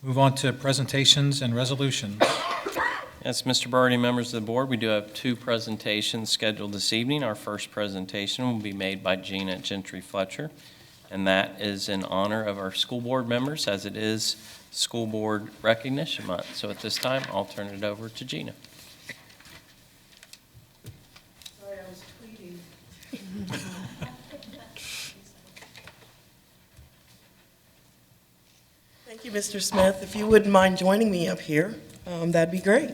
Move on to presentations and resolutions. Yes, Mr. Birdie, members of the board, we do have two presentations scheduled this evening. Our first presentation will be made by Gina Gentry Fletcher, and that is in honor of our school board members, as it is School Board Recognition Month. So at this time, I'll turn it over to Gina. Sorry, I was tweeting. Thank you, Mr. Smith. If you wouldn't mind joining me up here, that'd be great.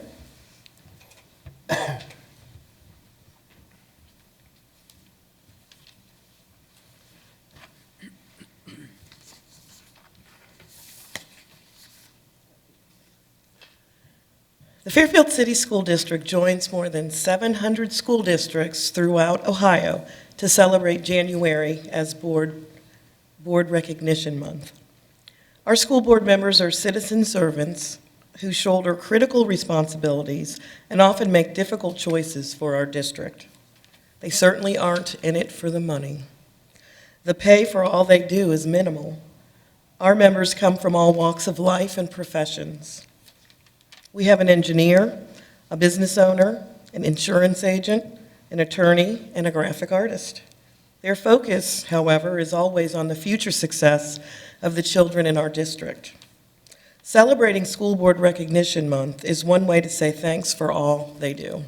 The Fairfield City School District joins more than 700 school districts throughout Ohio to celebrate January as Board Recognition Month. Our school board members are citizen servants who shoulder critical responsibilities and often make difficult choices for our district. They certainly aren't in it for the money. The pay for all they do is minimal. Our members come from all walks of life and professions. We have an engineer, a business owner, an insurance agent, an attorney, and a graphic artist. Their focus, however, is always on the future success of the children in our district. Celebrating School Board Recognition Month is one way to say thanks for all they do.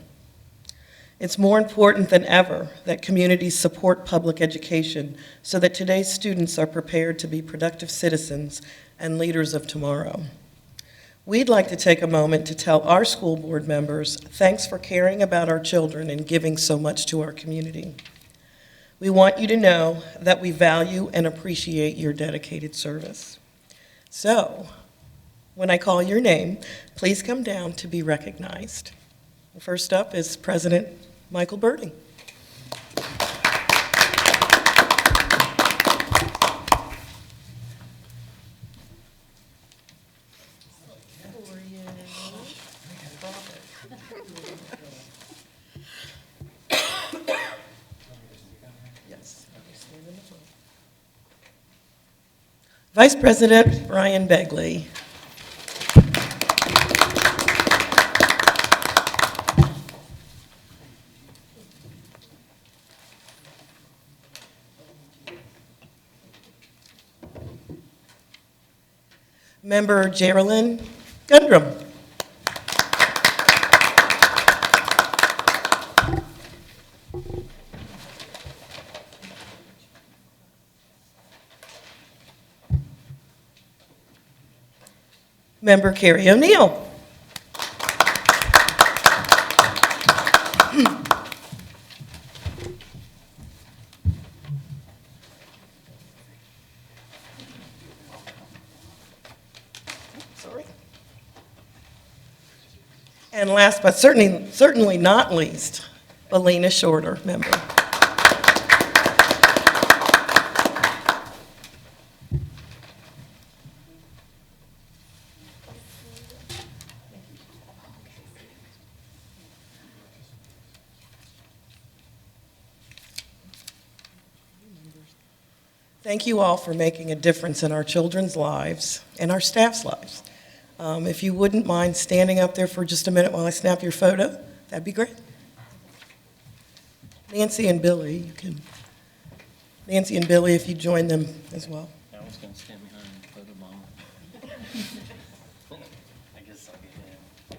It's more important than ever that communities support public education so that today's students are prepared to be productive citizens and leaders of tomorrow. We'd like to take a moment to tell our school board members thanks for caring about our children and giving so much to our community. We want you to know that we value and appreciate your dedicated service. So, when I call your name, please come down to be recognized. First up is President Michael Birding. Vice President Brian Begley. Member Geraldine Gundrum. Member Carrie O'Neill. Sorry. And last but certainly not least, Belina Shorter, member. Thank you all for making a difference in our children's lives and our staff's lives. If you wouldn't mind standing up there for just a minute while I snap your photo, that'd be great. Nancy and Billy, Nancy and Billy, if you join them as well. I was going to stand behind the photo bomb. I guess I'll get in.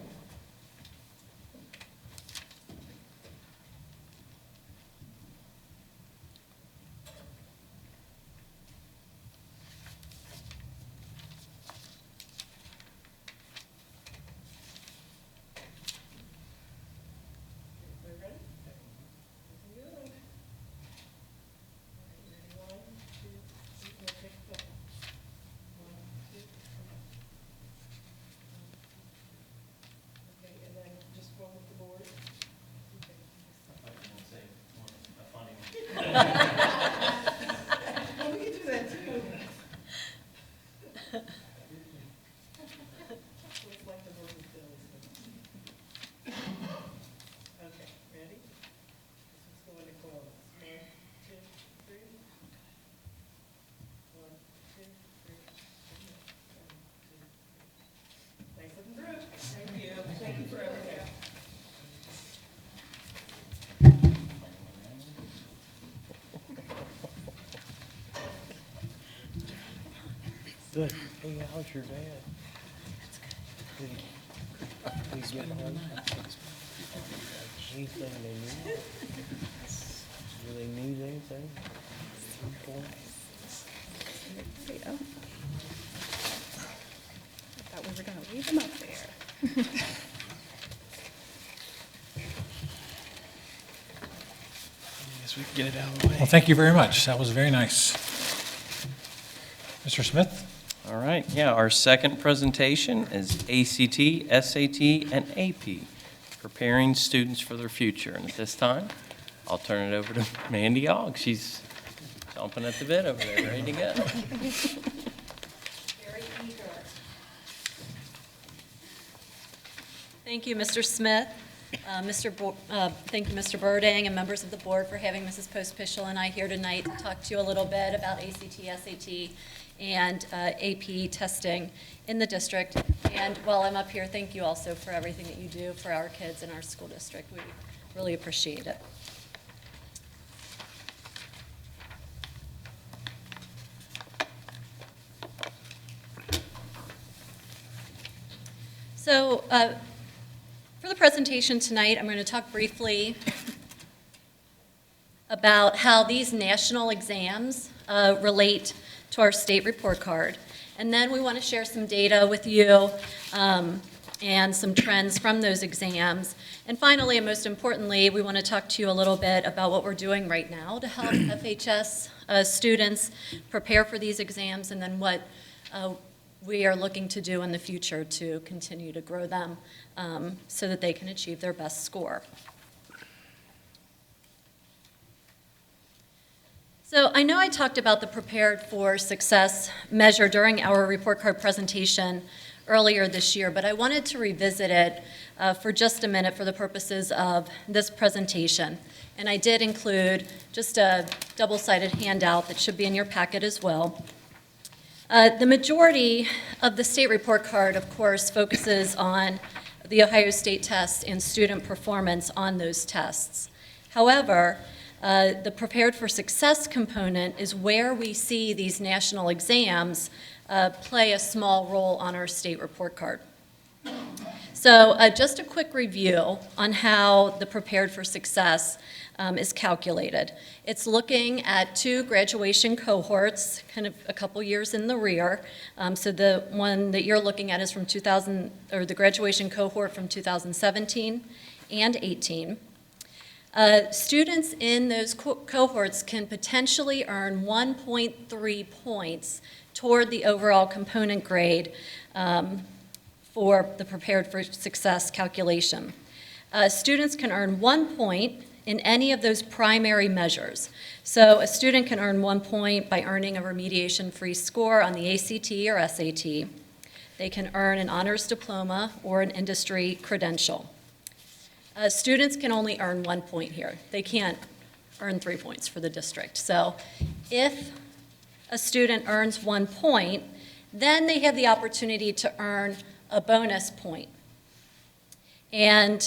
Good. Hey, how's your dad? Did he get home? Anything they need? Do they need anything? There we go. I thought we were going to leave them up there. Yes, we can get it out of the way. Well, thank you very much. That was very nice. Mr. Smith? All right, yeah, our second presentation is ACT, SAT, and AP, preparing students for their future. And at this time, I'll turn it over to Mandy Ogg. She's chomping at the bit over there, ready to go. Very eager. Thank you, Mr. Smith. Thank you, Mr. Burding, and members of the board for having Mrs. Post-Pischel and I here tonight to talk to you a little bit about ACT, SAT, and AP testing in the district. And while I'm up here, thank you also for everything that you do for our kids in our school district. We really appreciate it. So for the presentation tonight, I'm going to talk briefly about how these national exams relate to our state report card. And then we want to share some data with you and some trends from those exams. And finally, and most importantly, we want to talk to you a little bit about what we're doing right now to help FHS students prepare for these exams, and then what we are looking to do in the future to continue to grow them so that they can achieve their best score. So I know I talked about the Prepared for Success measure during our report card presentation earlier this year, but I wanted to revisit it for just a minute for the purposes of this presentation. And I did include just a double-sided handout that should be in your packet as well. The majority of the state report card, of course, focuses on the Ohio State test and student performance on those tests. However, the Prepared for Success component is where we see these national exams play a small role on our state report card. So just a quick review on how the Prepared for Success is calculated. It's looking at 2 graduation cohorts, kind of a couple years in the rear. So the one that you're looking at is from the graduation cohort from 2017 and 18. Students in those cohorts can potentially earn 1.3 points toward the overall component grade for the Prepared for Success calculation. Students can earn 1 point in any of those primary measures. So a student can earn 1 point by earning a remediation-free score on the ACT or SAT. They can earn an honors diploma or an industry credential. Students can only earn 1 point here. They can't earn 3 points for the district. So if a student earns 1 point, then they have the opportunity to earn a bonus point. And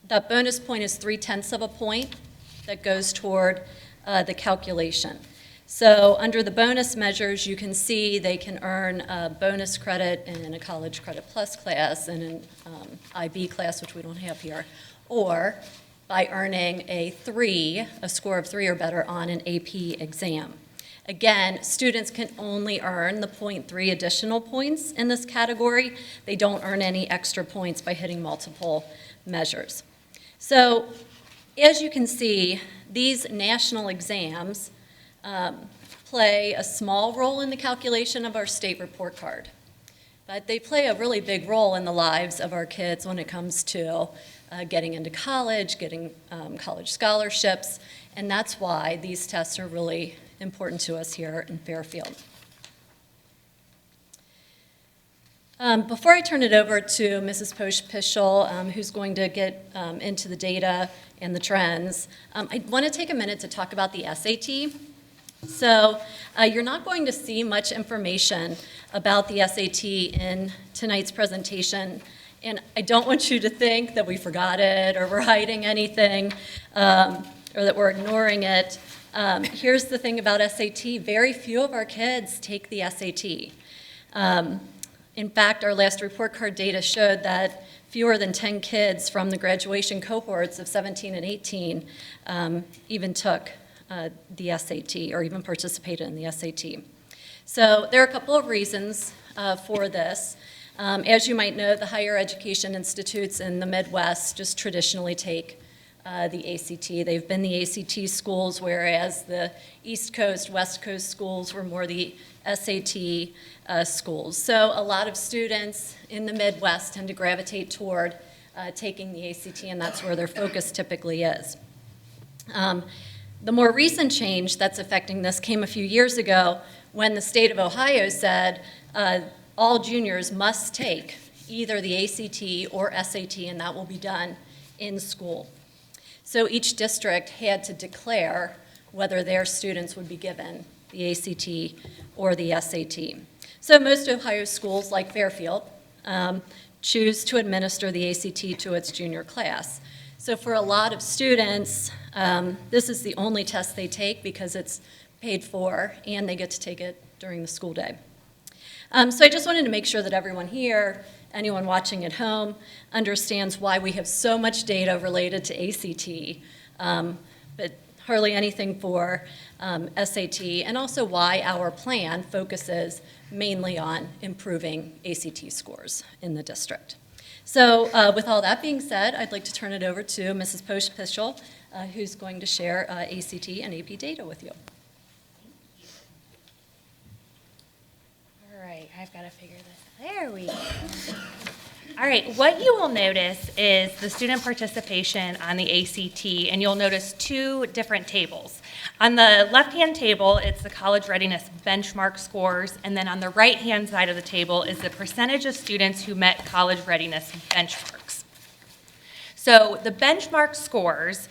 that bonus point is 3/10 of a point that goes toward the calculation. So under the bonus measures, you can see they can earn a bonus credit in a college credit plus class and an IB class, which we don't have here, or by earning a score of 3 or better on an AP exam. Again, students can only earn the 0.3 additional points in this category. They don't earn any extra points by hitting multiple measures. So as you can see, these national exams play a small role in the calculation of our state report card. But they play a really big role in the lives of our kids when it comes to getting into college, getting college scholarships, and that's why these tests are really important to us here in Fairfield. Before I turn it over to Mrs. Post-Pischel, who's going to get into the data and the trends, I want to take a minute to talk about the SAT. So you're not going to see much information about the SAT in tonight's presentation, and I don't want you to think that we forgot it or we're hiding anything or that we're ignoring it. Here's the thing about SAT. Very few of our kids take the SAT. In fact, our last report card data showed that fewer than 10 kids from the graduation cohorts of 17 and 18 even took the SAT or even participated in the SAT. So there are a couple of reasons for this. As you might know, the higher education institutes in the Midwest just traditionally take the ACT. They've been the ACT schools, whereas the East Coast, West Coast schools were more the SAT schools. So a lot of students in the Midwest tend to gravitate toward taking the ACT, and that's where their focus typically is. The more recent change that's affecting this came a few years ago when the state of Ohio said all juniors must take either the ACT or SAT, and that will be done in school. So each district had to declare whether their students would be given the ACT or the SAT. So most Ohio schools, like Fairfield, choose to administer the ACT to its junior class. So for a lot of students, this is the only test they take because it's paid for and they get to take it during the school day. So I just wanted to make sure that everyone here, anyone watching at home, understands why we have so much data related to ACT, but hardly anything for SAT, and also why our plan focuses mainly on improving ACT scores in the district. So with all that being said, I'd like to turn it over to Mrs. Posh-Pischel, who's going to share ACT and AP data with you. All right, I've got to figure this. There we go. All right, what you will notice is the student participation on the ACT, and you'll notice two different tables. On the left-hand table, it's the college readiness benchmark scores, and then on the right-hand side of the table is the percentage of students who met college readiness benchmarks. So the benchmark scores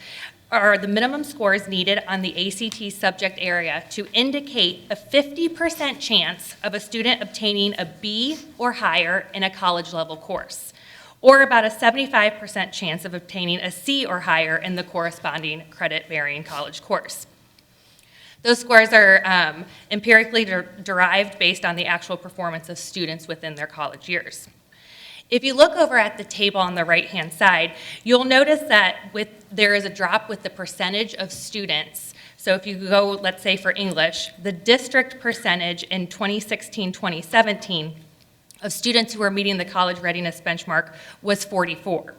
are the minimum scores needed on the ACT subject area to indicate a 50% chance of a student obtaining a B or higher in a college level course, or about a 75% chance of obtaining a C or higher in the corresponding credit-bearing college course. Those scores are empirically derived based on the actual performance of students within their college years. If you look over at the table on the right-hand side, you'll notice that there is a drop with the percentage of students. So if you go, let's say for English, the district percentage in 2016-2017 of students who were meeting the college readiness benchmark was 44.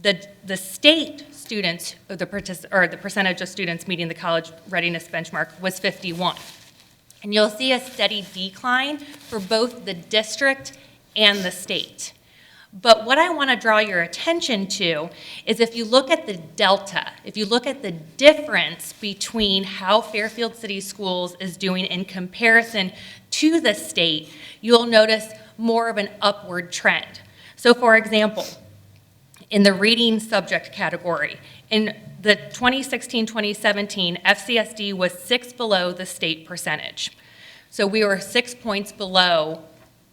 The state students, or the percentage of students meeting the college readiness benchmark was 51. And you'll see a steady decline for both the district and the state. But what I want to draw your attention to is if you look at the delta, if you look at the difference between how Fairfield City Schools is doing in comparison to the state, you'll notice more of an upward trend. So for example, in the reading subject category, in the 2016-2017, FCSD was 6 below the state percentage. So we were 6 points below,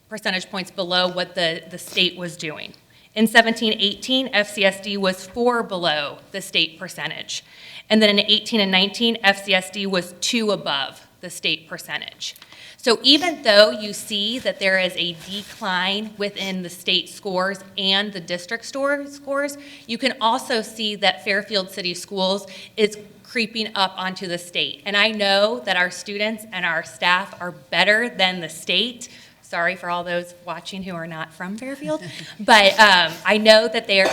percentage points below what the state was doing. In 17-18, FCSD was 4 below the state percentage. And then in 18 and 19, FCSD was 2 above the state percentage. So even though you see that there is a decline within the state scores and the district scores, you can also see that Fairfield City Schools is creeping up onto the state. And I know that our students and our staff are better than the state. Sorry for all those watching who are not from Fairfield, but I know that they are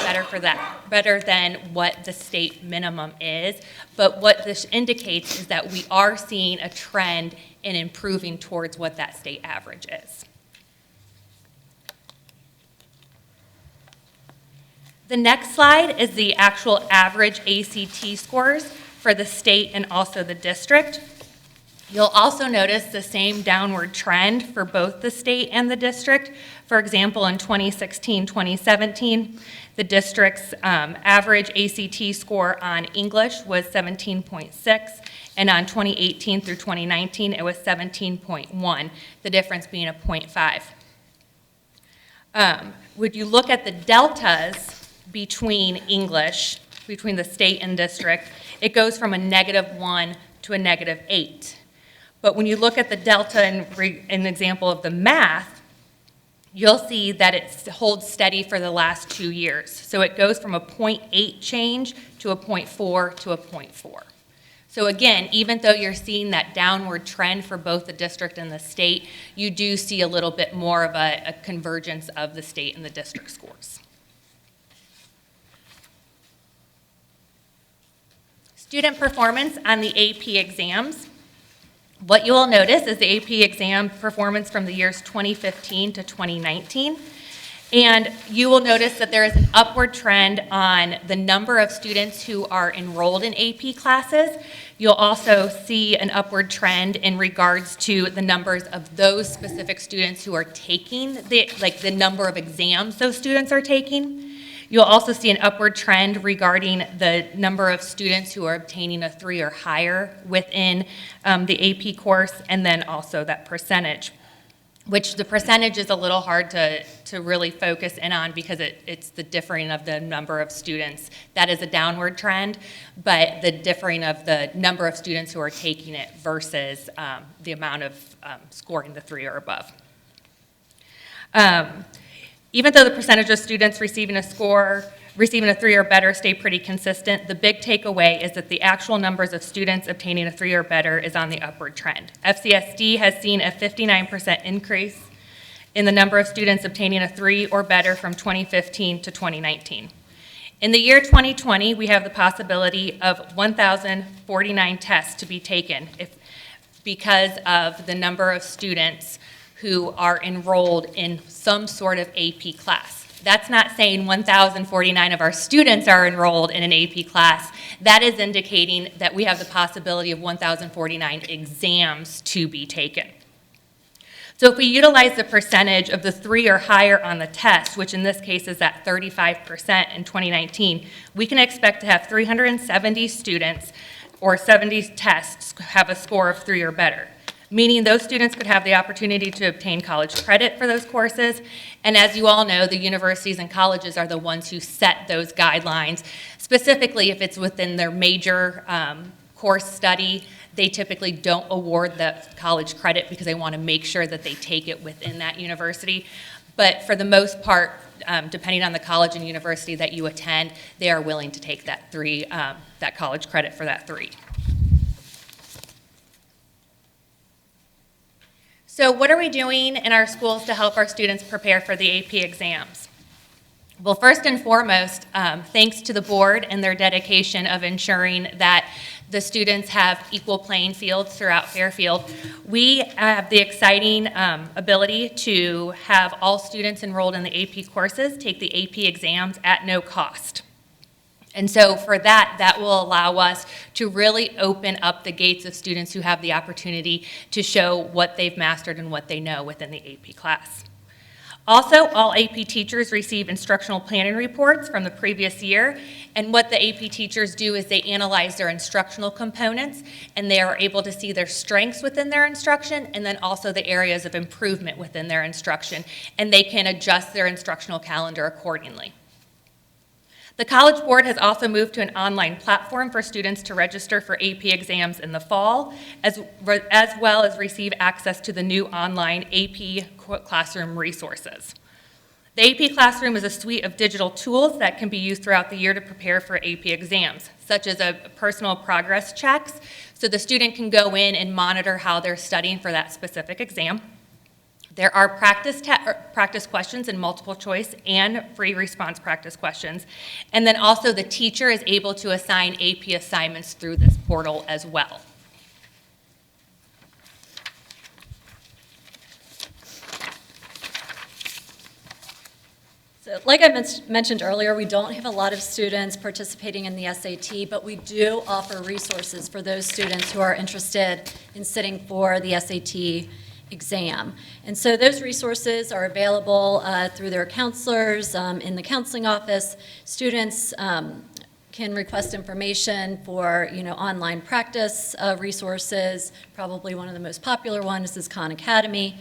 better than what the state minimum is. But what this indicates is that we are seeing a trend in improving towards what that state average is. The next slide is the actual average ACT scores for the state and also the district. You'll also notice the same downward trend for both the state and the district. For example, in 2016-2017, the district's average ACT score on English was 17.6, and on 2018 through 2019, it was 17.1, the difference being a 0.5. Would you look at the deltas between English, between the state and district, it goes from a -1 to a -8. But when you look at the delta in the example of the math, you'll see that it holds steady for the last 2 years. So it goes from a 0.8 change to a 0.4 to a 0.4. So again, even though you're seeing that downward trend for both the district and the state, you do see a little bit more of a convergence of the state and the district scores. Student performance on the AP exams. What you will notice is the AP exam performance from the years 2015 to 2019. And you will notice that there is an upward trend on the number of students who are enrolled in AP classes. You'll also see an upward trend in regards to the numbers of those specific students who are taking the number of exams those students are taking. You'll also see an upward trend regarding the number of students who are obtaining a 3 or higher within the AP course, and then also that percentage, which the percentage is a little hard to really focus in on because it's the differing of the number of students. That is a downward trend, but the differing of the number of students who are taking it versus the amount of scoring the 3 or above. Even though the percentage of students receiving a 3 or better stay pretty consistent, the big takeaway is that the actual numbers of students obtaining a 3 or better is on the upward trend. FCSD has seen a 59% increase in the number of students obtaining a 3 or better from 2015 to 2019. In the year 2020, we have the possibility of 1,049 tests to be taken because of the number of students who are enrolled in some sort of AP class. That's not saying 1,049 of our students are enrolled in an AP class. That is indicating that we have the possibility of 1,049 exams to be taken. So if we utilize the percentage of the 3 or higher on the test, which in this case is at 35% in 2019, we can expect to have 370 students or 70 tests have a score of 3 or better, meaning those students could have the opportunity to obtain college credit for those courses. And as you all know, the universities and colleges are the ones who set those guidelines. Specifically, if it's within their major course study, they typically don't award the college credit because they want to make sure that they take it within that university. But for the most part, depending on the college and university that you attend, they are willing to take that that college credit for that 3. So what are we doing in our schools to help our students prepare for the AP exams? Well, first and foremost, thanks to the board and their dedication of ensuring that the students have equal playing fields throughout Fairfield, we have the exciting ability to have all students enrolled in the AP courses take the AP exams at no cost. And so for that will allow us to really open up the gates of students who have the opportunity to show what they've mastered and what they know within the AP class. Also, all AP teachers receive instructional planning reports from the previous year, and what the AP teachers do is they analyze their instructional components, and they are able to see their strengths within their instruction, and then also the areas of improvement within their instruction, and they can adjust their instructional calendar accordingly. The College Board has also moved to an online platform for students to register for AP exams in the fall, as well as receive access to the new online AP Classroom resources. The AP Classroom is a suite of digital tools that can be used throughout the year to prepare for AP exams, such as a personal progress checks, so the student can go in and monitor how they're studying for that specific exam. There are practice questions in multiple choice and free response practice questions. And then also the teacher is able to assign AP assignments through this portal as well. So like I mentioned earlier, we don't have a lot of students participating in the SAT, but we do offer resources for those students who are interested in sitting for the SAT exam. And so those resources are available through their counselors in the counseling office. Students can request information for online practice resources. Probably one of the most popular ones is Khan Academy.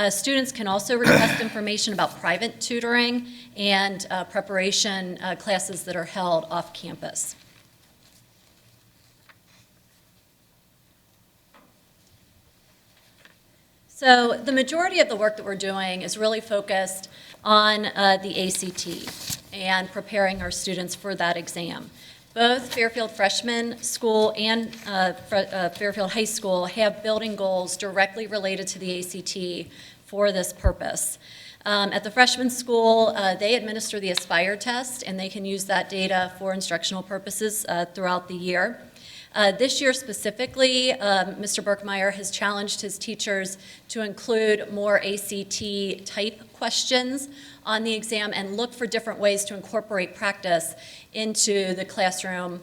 Students can also request information about private tutoring and preparation classes that are held off campus. So the majority of the work that we're doing is really focused on the ACT and preparing our students for that exam. Both Fairfield Freshman School and Fairfield High School have building goals directly related to the ACT for this purpose. At the freshman school, they administer the Aspire test, and they can use that data for instructional purposes throughout the year. This year specifically, Mr. Berkmeyer has challenged his teachers to include more ACT-type questions on the exam and look for different ways to incorporate practice into the classroom,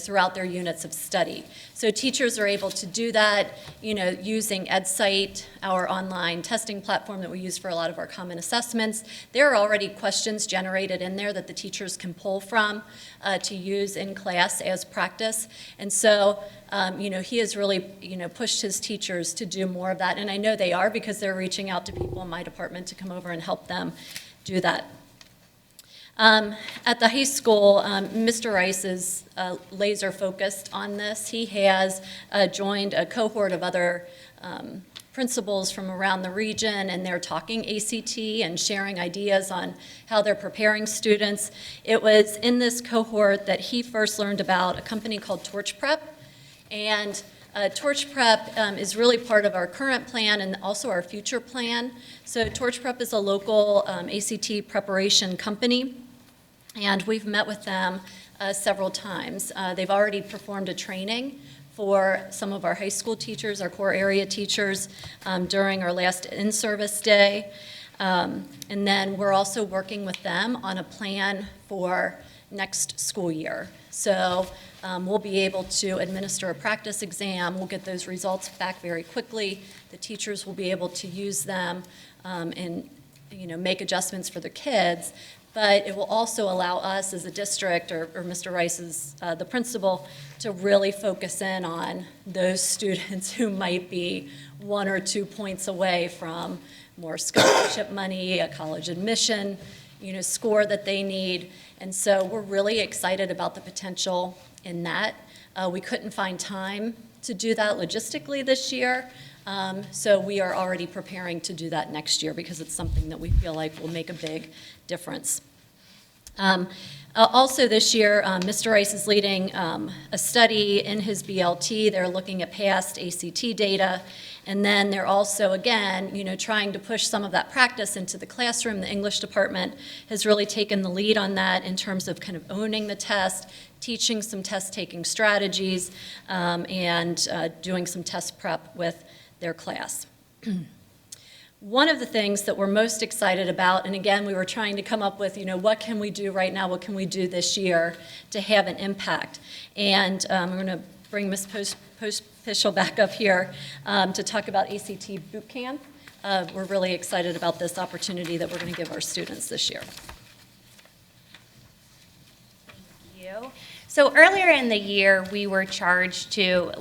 throughout their units of study. So teachers are able to do that, using EdSite, our online testing platform that we use for a lot of our common assessments. There are already questions generated in there that the teachers can pull from to use in class as practice. And so, he has really, pushed his teachers to do more of that. And I know they are, because they're reaching out to people in my department to come over and help them do that. At the high school, Mr. Rice is laser focused on this. He has joined a cohort of other principals from around the region, and they're talking ACT and sharing ideas on how they're preparing students. It was in this cohort that he first learned about a company called Torch Prep, and Torch Prep is really part of our current plan and also our future plan. So Torch Prep is a local ACT preparation company, and we've met with them several times. They've already performed a training for some of our high school teachers, our core area teachers, during our last in-service day. And then we're also working with them on a plan for next school year. So we'll be able to administer a practice exam. We'll get those results back very quickly. The teachers will be able to use them and make adjustments for their kids. But it will also allow us as a district, or Mr. Rice as the principal, to really focus in on those students who might be 1 or 2 points away from more scholarship money, a college admission, score that they need. And so we're really excited about the potential in that. We couldn't find time to do that logistically this year. So we are already preparing to do that next year, because it's something that we feel like will make a big difference. Also this year, Mr. Rice is leading a study in his BLT. They're looking at past ACT data, and then they're also, again, trying to push some of that practice into the classroom. The English department has really taken the lead on that in terms of kind of owning the test, teaching some test-taking strategies, and doing some test prep with their class. One of the things that we're most excited about, and again, we were trying to come up with, what can we do right now, what can we do this year to have an impact? And I'm going to bring Ms. Pospischel back up here to talk about ACT Bootcamp. We're really excited about this opportunity that we're going to give our students this year. Thank you. So earlier in the year, we were charged to,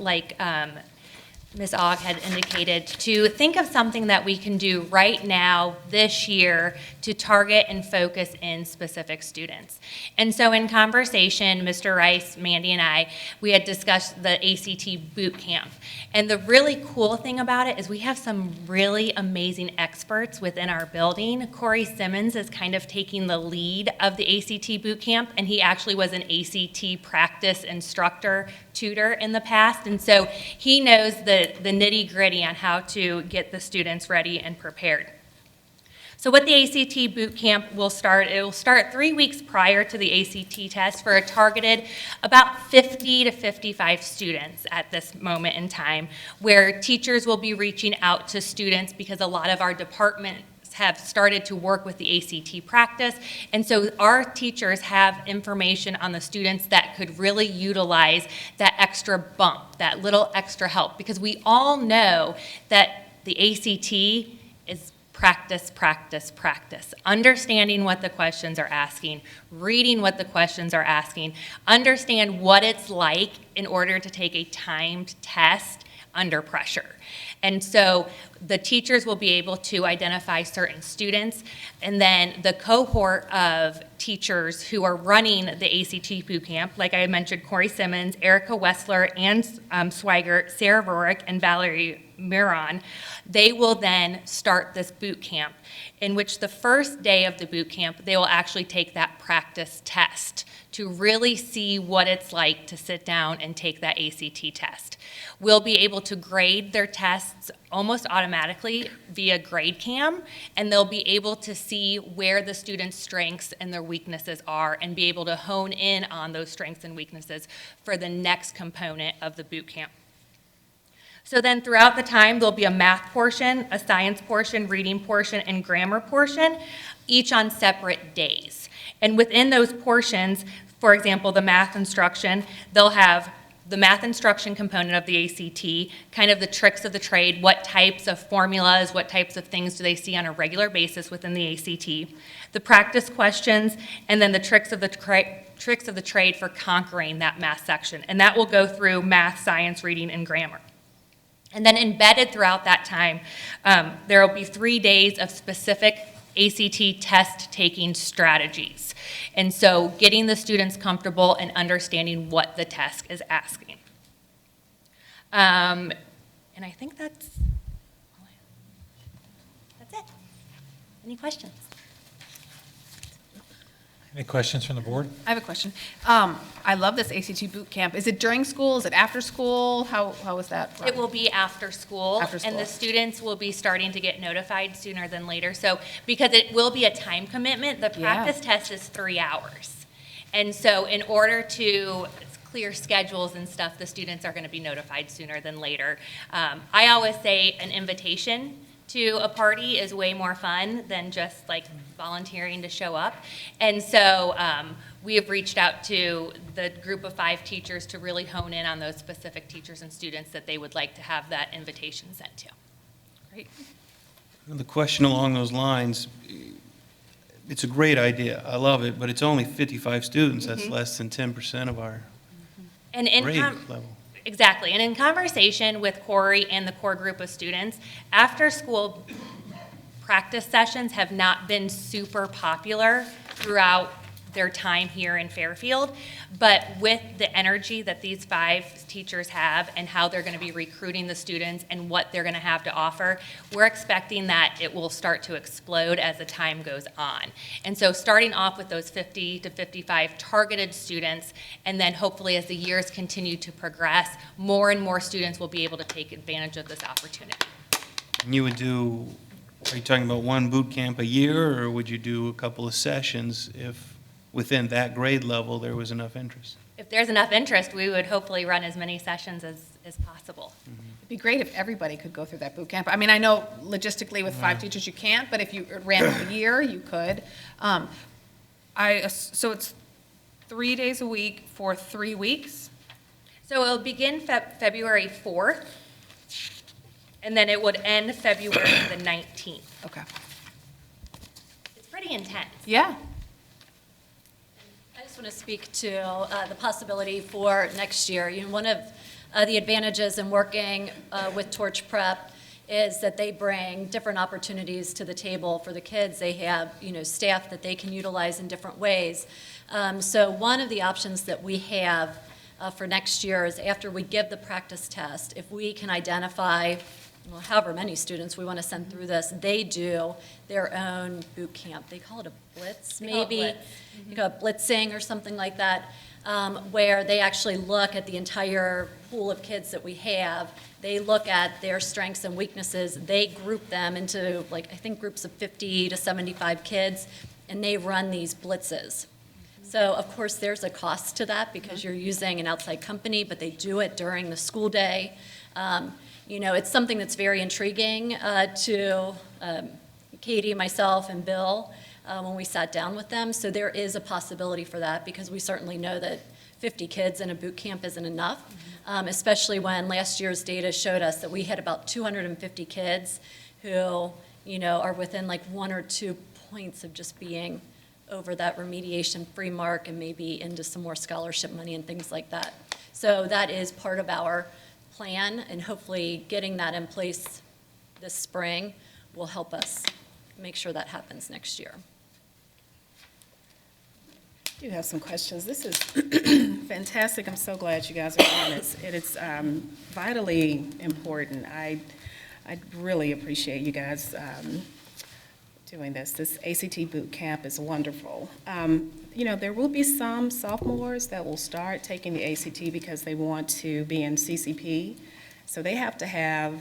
Ms. Ogg had indicated, to think of something that we can do right now this year to target and focus in specific students. And so in conversation, Mr. Rice, Mandy, and I, we had discussed the ACT boot camp. And the really cool thing about it is we have some really amazing experts within our building. Corey Simmons is kind of taking the lead of the ACT boot camp, and he actually was an ACT practice instructor, tutor in the past. And so he knows the nitty-gritty on how to get the students ready and prepared. So what the ACT boot camp will start, it will start 3 weeks prior to the ACT test for a targeted about 50 to 55 students at this moment in time, where teachers will be reaching out to students because a lot of our departments have started to work with the ACT practice. And so our teachers have information on the students that could really utilize that extra bump, that little extra help, because we all know that the ACT is practice, practice, practice. Understanding what the questions are asking, reading what the questions are asking, understand what it's like in order to take a timed test under pressure. And so the teachers will be able to identify certain students, and then the cohort of teachers who are running the ACT boot camp, like I mentioned, Corey Simmons, Erica Wessler, Ann Swigert, Sarah Rorick, and Valerie Muron, they will then start this boot camp, in which the first day of the boot camp, they will actually take that practice test to really see what it's like to sit down and take that ACT test. We'll be able to grade their tests almost automatically via GradeCam, and they'll be able to see where the students' strengths and their weaknesses are and be able to hone in on those strengths and weaknesses for the next component of the boot camp. So then throughout the time, there'll be a math portion, a science portion, reading portion, and grammar portion, each on separate days. And within those portions, for example, the math instruction, they'll have the math instruction component of the ACT, kind of the tricks of the trade, what types of formulas, what types of things do they see on a regular basis within the ACT, the practice questions, and then the tricks of the trade for conquering that math section. And that will go through math, science, reading, and grammar. And then embedded throughout that time, there will be 3 days of specific ACT test-taking strategies. And so getting the students comfortable and understanding what the test is asking. And I think that's it. Any questions? Any questions from the board? I have a question. I love this ACT boot camp. Is it during school? Is it after school? How is that run? It will be after school. After And the school. students will be starting to get notified sooner than later. So, because it will be a time commitment, the Yeah. practice test is 3 hours. And so in order to clear schedules and stuff, the students are going to be notified sooner than later. I always say an invitation to a party is way more fun than just like volunteering to show up. And so we have reached out to the group of 5 teachers to really hone in on those specific teachers and students that they would like to have that invitation sent to. Great. The question along those lines, it's a great idea. I love it, but it's only 55 students. That's less than 10% of our And in grade level. Exactly. And in conversation with Corey and the core group of students, after-school practice sessions have not been super popular throughout their time here in Fairfield. But with the energy that these 5 teachers have and how they're going to be recruiting the students and what they're going to have to offer, we're expecting that it will start to explode as the time goes on. And so starting off with those 50 to 55 targeted students, and then hopefully as the years continue to progress, more and more students will be able to take advantage of this opportunity. And you would do, are you talking about one boot camp a year, or would you do a couple of sessions if within that grade level there was enough interest? If there's enough interest, we would hopefully run as many sessions as possible. It'd be great if everybody could go through that boot camp. I mean, I know logistically with 5 teachers you can't, but if you ran a year, you could. So it's 3 days a week for 3 weeks? So it'll begin February 4th, and then it would end February the 19th. Okay. It's pretty intense. Yeah. I just want to speak to the possibility for next year. You know, one of the advantages in working with Torch Prep is that they bring different opportunities to the table for the kids. They have, you know, staff that they can utilize in different ways. So one of the options that we have for next year is after we give the practice test, if we can identify, well, however many students we want to send through this, they do their own boot camp. They call it a blitz, maybe, you know, blitzing or something like that, where they actually look at the entire pool of kids that we have. They look at their strengths and weaknesses. They group them into, like, I think groups of 50 to 75 kids, and they run these blitzes. So, of course, there's a cost to that because you're using an outside company, but they do it during the school day. You know, it's something that's very intriguing to Katie, myself, and Bill when we sat down with them. So there is a possibility for that because we certainly know that 50 kids in a boot camp isn't enough, especially when last year's data showed us that we had about 250 kids who, you know, are within like 1 or 2 points of just being over that remediation free mark and maybe into some more scholarship money and things like that. So that is part of our plan, and hopefully getting that in place this spring will help us make sure that happens next year. I do have some questions. This is fantastic. I'm so glad you guys are doing this. It is vitally important. I really appreciate you guys doing this. This ACT boot camp is wonderful. You know, there will be some sophomores that will start taking the ACT because they want to be in CCP. So they have to have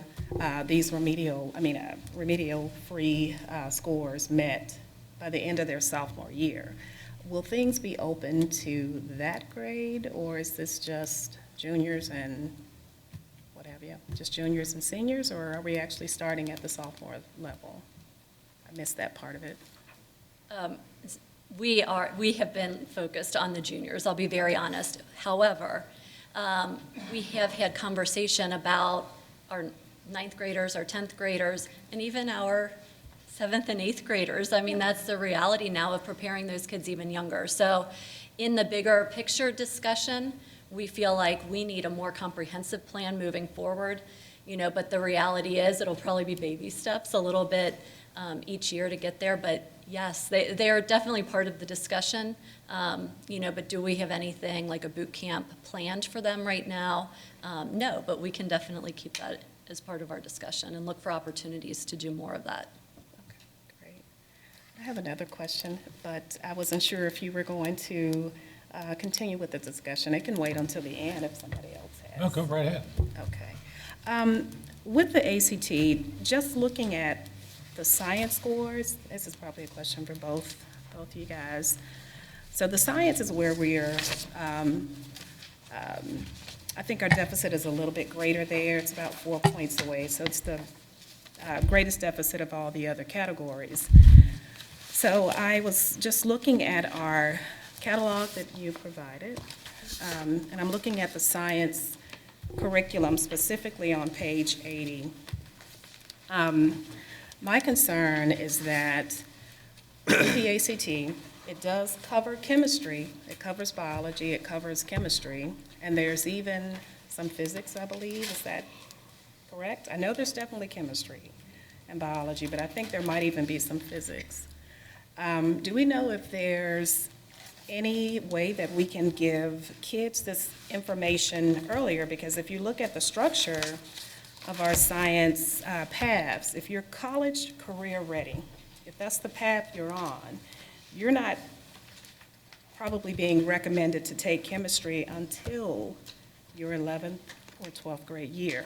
these remedial-free scores met by the end of their sophomore year. Will things be open to that grade, or is this just juniors and what have you? Just juniors and seniors, or are we actually starting at the sophomore level? I missed that part of it. We have been focused on the juniors, I'll be very honest. However, we have had conversation about our ninth graders, our 10th graders, and even our 7th and 8th graders. I mean, that's the reality now of preparing those kids even younger. So in the bigger picture discussion, we feel like we need a more comprehensive plan moving forward, you know, but the reality is it'll probably be baby steps a little bit each year to get there. But yes, they are definitely part of the discussion, you know, but do we have anything like a boot camp planned for them right now? No, but we can definitely keep that as part of our discussion and look for opportunities to do more of that. Great. I have another question, but I wasn't sure if you were going to continue with the discussion. It can wait until the end if somebody else has. No, go right ahead. Okay. With the ACT, just looking at the science scores, this is probably a question for both you guys. So the science is where we're, I think our deficit is a little bit greater there. It's about 4 points away. So it's the greatest deficit of all the other categories. So I was just looking at our catalog that you provided, and I'm looking at the science curriculum specifically on page 80. My concern is that with the ACT, it does cover chemistry, it covers biology, it covers chemistry, and there's even some physics, I believe. Is that correct? I know there's definitely chemistry and biology, but I think there might even be some physics. Do we know if there's any way that we can give kids this information earlier? Because if you look at the structure of our science paths, if you're college career ready, if that's the path you're on, you're not probably being recommended to take chemistry until your 11th or 12th grade year.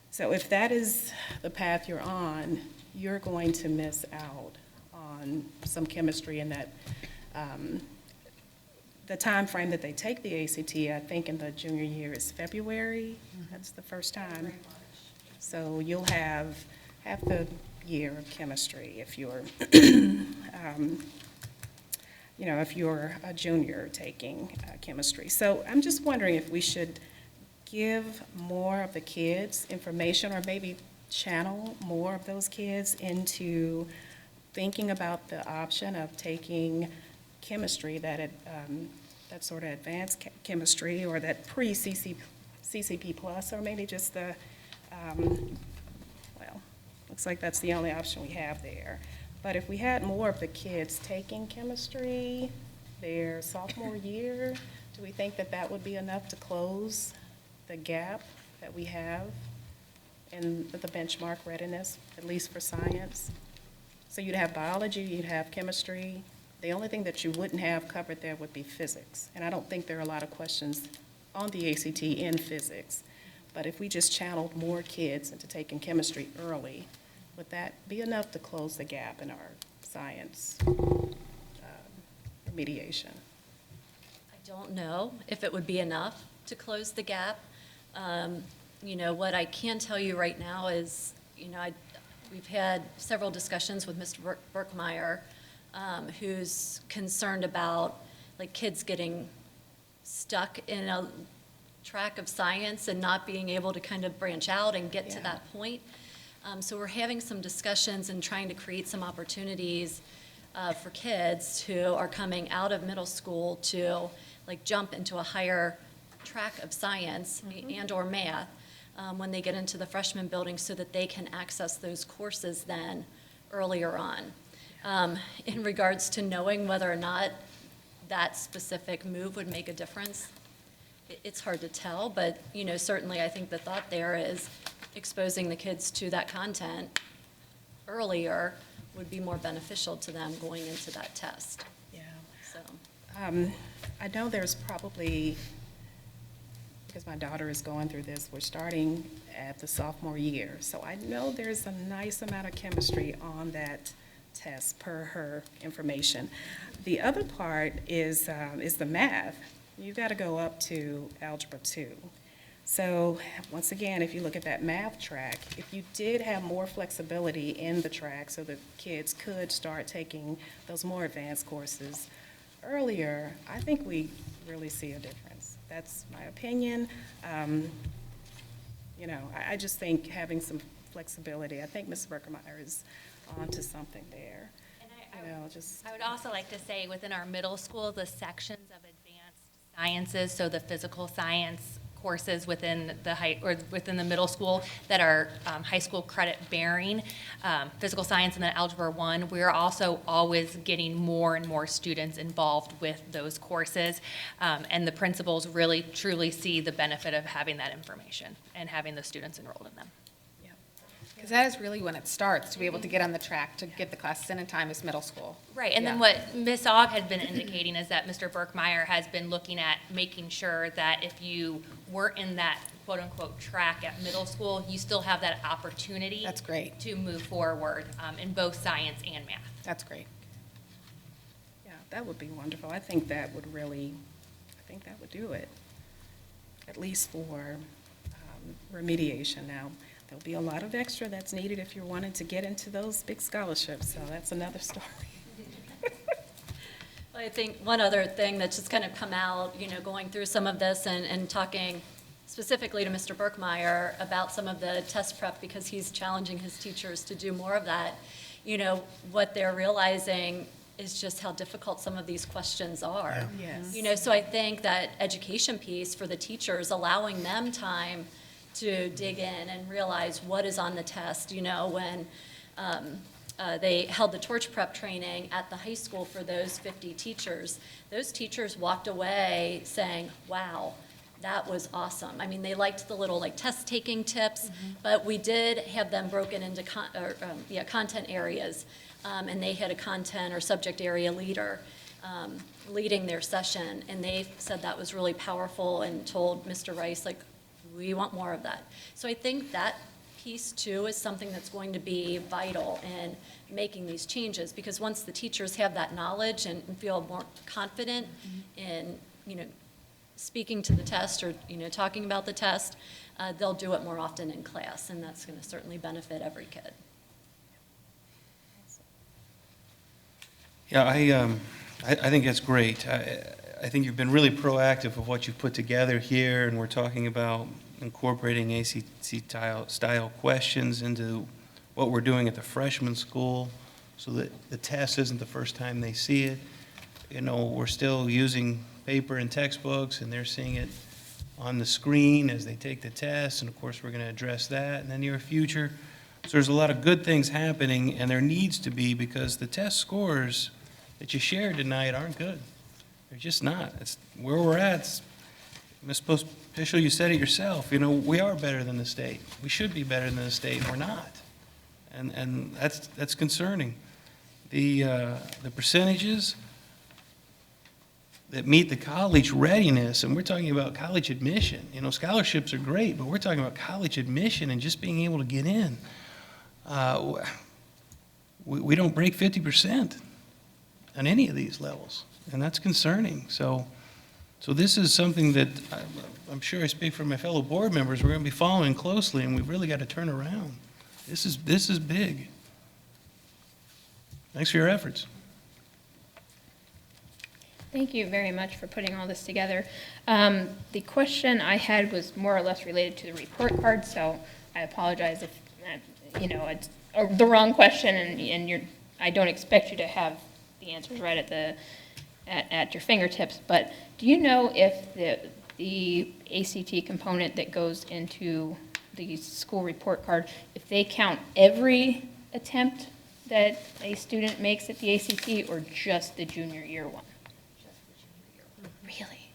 So if that is the path you're on, you're going to miss out on some chemistry in that the time frame that they take the ACT, I think in the junior year is February. That's the first time. So you'll have half the year of chemistry if you're, you know, if you're a junior taking chemistry. So I'm just wondering if we should give more of the kids information, or maybe channel more of those kids into thinking about the option of taking chemistry, that sort of advanced chemistry, or that pre-CCP plus, or maybe just the, well, looks like that's the only option we have there. But if we had more of the kids taking chemistry their sophomore year, do we think that that would be enough to close the gap that we have in the benchmark readiness, at least for science? So you'd have biology, you'd have chemistry. The only thing that you wouldn't have covered there would be physics. And I don't think there are a lot of questions on the ACT in physics. But if we just channeled more kids into taking chemistry early, would that be enough to close the gap in our science remediation? I don't know if it would be enough to close the gap. You know, what I can tell you right now is, you know, we've had several discussions with Mr. Berkmeyer, who's concerned about like kids getting stuck in a track of science and not being able to kind of branch out and get to that point. So we're having some discussions and trying to create some opportunities for kids who are coming out of middle school to like jump into a higher track of science and or math when they get into the freshman building, so that they can access those courses then earlier on. In regards to knowing whether or not that specific move would make a difference. It's hard to tell, but, certainly I think the thought there is exposing the kids to that content earlier would be more beneficial to them going into that test, Yeah. so. I know there's probably, because my daughter is going through this, we're starting at the sophomore year. So I know there's a nice amount of chemistry on that test per her information. The other part is the math. You've got to go up to Algebra 2. So once again, if you look at that math track, if you did have more flexibility in the track so that kids could start taking those more advanced courses earlier, I think we really see a difference. That's my opinion. I just think having some flexibility, I think Ms. Berkemeyer is onto something there. I would also like to say, within our middle school, the sections of advanced sciences, so the physical science courses within the middle school that are high school credit bearing, physical science and then Algebra 1, we're also always getting more and more students involved with those courses. And the principals really, truly see the benefit of having that information and having the students enrolled in them. Because that is really when it starts, to be able to get on the track, to get the classes in time is middle school. Right, and then what Ms. Ogg had been indicating is that Mr. Berkmeyer has been looking at making sure that if you were in that quote-unquote track at middle school, you still have that opportunity. That's great. To move forward in both science and math. That's great. Yeah, that would be wonderful. I think that would do it, at least for remediation. Now, there'll be a lot of extra that's needed if you're wanting to get into those big scholarships, so that's another story. I think one other thing that's just kind of come out, going through some of this and talking specifically to Mr. Berkmeyer about some of the test prep, because he's challenging his teachers to do more of that, what they're realizing is just how difficult some of these questions are. Yes. So I think that education piece for the teachers, allowing them time to dig in and realize what is on the test, when they held the torch prep training at the high school for those 50 teachers. Those teachers walked away saying, wow, that was awesome. I mean, they liked the little test-taking tips, but we did have them broken into content areas, and they had a content or subject area leader leading their session, and they said that was really powerful and told Mr. Rice, we want more of that. So I think that piece too is something that's going to be vital in making these changes, because once the teachers have that knowledge and feel more confident in, speaking to the test or, talking about the test, they'll do it more often in class, and that's going to certainly benefit every kid. Yeah, I think that's great. I think you've been really proactive of what you've put together here, and we're talking about incorporating ACT-style questions into what we're doing at the freshman school so that the test isn't the first time they see it. We're still using paper and textbooks, and they're seeing it on the screen as they take the test, and of course, we're going to address that in the near future. So there's a lot of good things happening, and there needs to be, because the test scores that you shared tonight aren't good. They're just not. It's where we're at. Ms. Post-Official, you said it yourself. We are better than the state. We should be better than the state, and we're not. And that's concerning. The percentages that meet the college readiness, and we're talking about college admission. Scholarships are great, but we're talking about college admission and just being able to get in. We don't break 50% on any of these levels, and that's concerning. So this is something that I'm sure I speak for my fellow board members, we're going to be following closely, and we've really got to turn around. This is big. Thanks for your efforts. Thank you very much for putting all this together. The question I had was more or less related to the report card, so I apologize if, it's the wrong question, and I don't expect you to have the answers right at your fingertips, but do you know if the ACT component that goes into the school report card, if they count every attempt that a student makes at the ACT or just the junior year one? Really?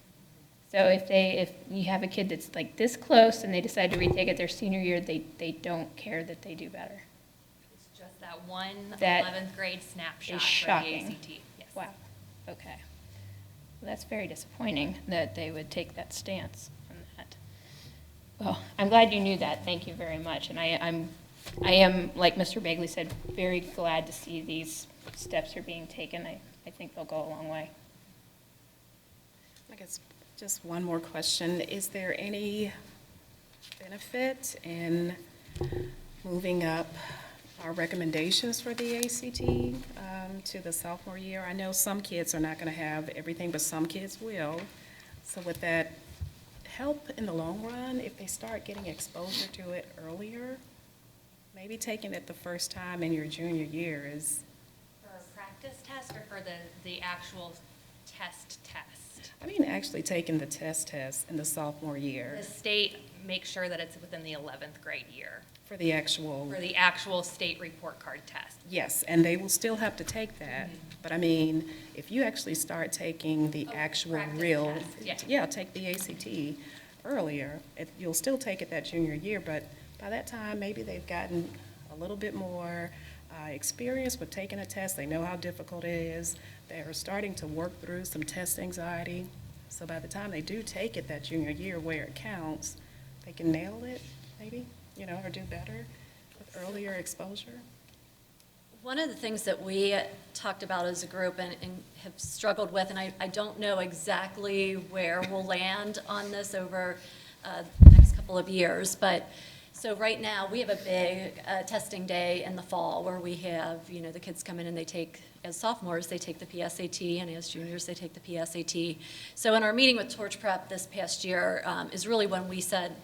So if you have a kid that's like this close and they decide to retake it their senior year, they don't care that they do better? It's just that one That 11th grade snapshot is for the shocking. ACT. Yes. Wow, okay. Well, that's very disappointing that they would take that stance on that. Well, I'm glad you knew that, thank you very much. And I am, like Mr. Bagley said, very glad to see these steps are being taken. I think they'll go a long way. I guess just one more question. Is there any benefit in moving up our recommendations for the ACT to the sophomore year? I know some kids are not going to have everything, but some kids will. So would that help in the long run if they start getting exposure to it earlier? Maybe taking it the first time in your junior year is, For a practice test or for the actual test? I mean, actually taking the test in the sophomore year The state makes sure that it's within the 11th grade year for the actual. for the actual state report card test. Yes, and they will still have to take that. But I mean, if you actually start taking the actual practice real, test, yeah. take the ACT earlier, you'll still take it that junior year, but by that time, maybe they've gotten a little bit more experience with taking a test. They know how difficult it is. They're starting to work through some test anxiety. So by the time they do take it that junior year where it counts, they can nail it, maybe, or do better with earlier exposure. One of the things that we talked about as a group and have struggled with, and I don't know exactly where we'll land on this over the next couple of years, but so right now, we have a big testing day in the fall where we have, the kids come in and they take, as sophomores, they take the PSAT, and as juniors, they take the PSAT. So in our meeting with Torch Prep this past year is really when we said,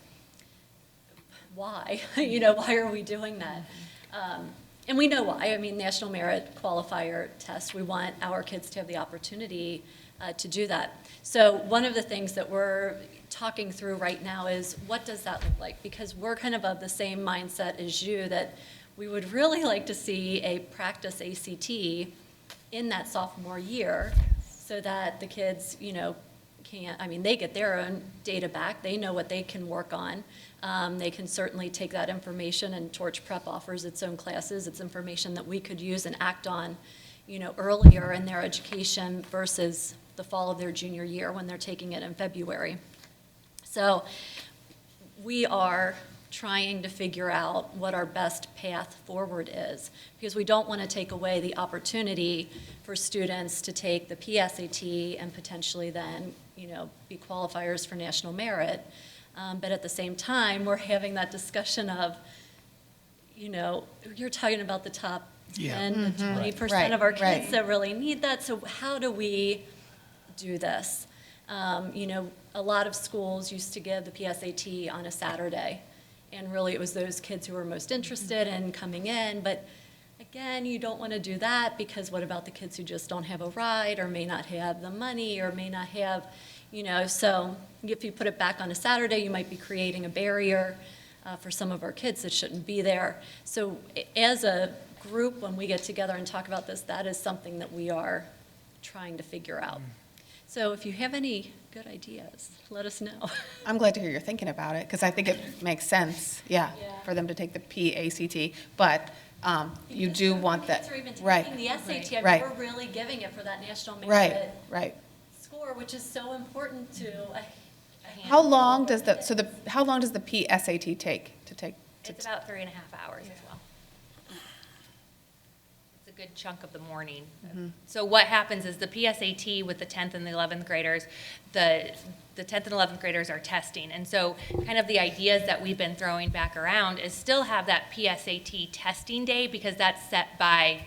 why? Why are we doing that? And we know why. I mean, National Merit Qualifier test, we want our kids to have the opportunity to do that. So one of the things that we're talking through right now is what does that look like? Because we're kind of the same mindset as you, that we would really like to see a practice ACT in that sophomore year so that the kids, they get their own data back. They know what they can work on. They can certainly take that information, and Torch Prep offers its own classes. It's information that we could use and act on, earlier in their education versus the fall of their junior year when they're taking it in February. So we are trying to figure out what our best path forward is, because we don't want to take away the opportunity for students to take the PSAT and potentially then, be qualifiers for national merit. But at the same time, we're having that discussion of, you're talking about the top 10 to 20% of our kids that really need that. So how do we do this? A lot of schools used to give the PSAT on a Saturday, and really it was those kids who were most interested in coming in. But again, you don't want to do that, because what about the kids who just don't have a ride or may not have the money or may not have, so if you put it back on a Saturday, you might be creating a barrier for some of our kids that shouldn't be there. So as a group, when we get together and talk about this, that is something that we are trying to figure out. So if you have any good ideas, let us know. I'm glad to hear you're thinking about it, because I think it makes sense, for them to take the PACT, but you do want that. Kids are even Right. taking the SAT. I mean, Right. we're really giving it for that national Right, merit right. score, which is so important to a How long handful does of kids. how long does the PSAT take to take? It's about 3.5 hours as well. It's a good chunk of the morning. So what happens is the PSAT with the 10th and the 11th graders, the 10th and 11th graders are testing. And so kind of the ideas that we've been throwing back around is still have that PSAT testing day, because that's set by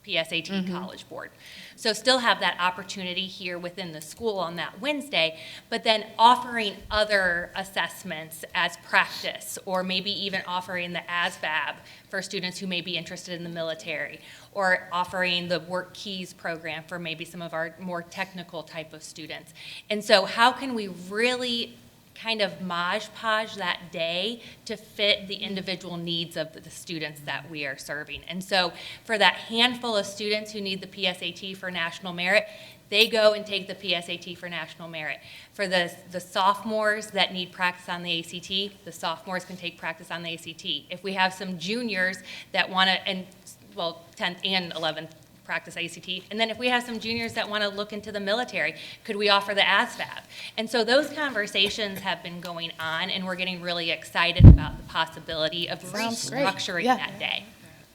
PSAT College Board. So still have that opportunity here within the school on that Wednesday, but then offering other assessments as practice, or maybe even offering the ASVAB for students who may be interested in the military, or offering the Work Keys program for maybe some of our more technical type of students. And so how can we really kind of modge-podge that day to fit the individual needs of the students that we are serving. And so for that handful of students who need the PSAT for national merit, they go and take the PSAT for national merit. For the sophomores that need practice on the ACT, the sophomores can take practice on the ACT. If we have some juniors that want to, and well, 10th and 11th practice ACT, and then if we have some juniors that want to look into the military, could we offer the ASVAB? And so those conversations have been going on, and we're getting really excited about the possibility of Sounds great. restructuring Yeah. that day.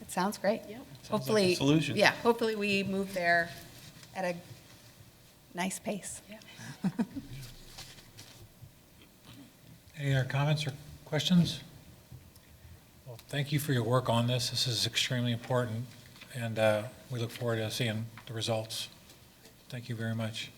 It sounds great. like a Hopefully, solution. yeah, hopefully we move there at a nice pace. Any other comments or questions? Well, thank you for your work on this. This is extremely important, and we look forward to seeing the results. Thank you very much.